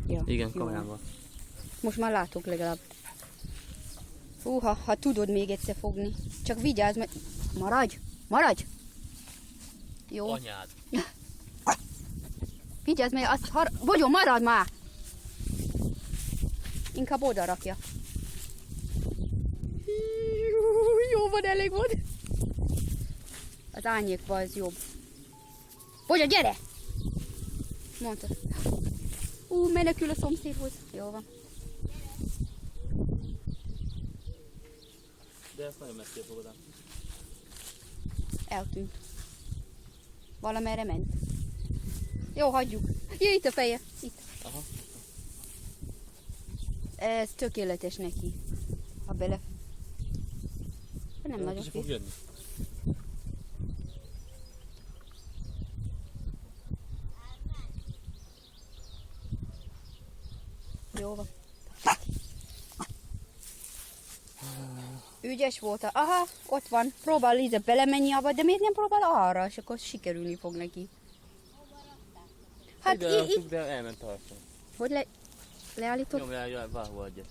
Ja, Igen, jó. kamerával. Most már látok legalább. Ha tudod még egyszer fogni. Csak vigyázz, mert... Maradj! Maradj! Jó. Anyád. Vigyázz, mert azt Bogyó, maradj már! Inkább oda rakja. Jó van, elég volt. Az árnyékban az jobb. Bogyó, gyere! Mondta. Menekül a szomszédhoz. Jó van. De ezt nagyon messzire fogod ám. Eltűnt. Valamerre ment. Jó, hagyjuk. Jöjj, itt a feje. Itt. Aha. Ez tökéletes neki. Ha bele... Nem nagyon Kicsi fog jönni. Jó van. Ügyes volt. Aha, ott van. Próbál Liza belemenni abba, de miért nem próbál arra, és akkor sikerülni fog neki. Hát Ide így, de elment tartani. hogy leállítod? Nyomjál, valahol adja.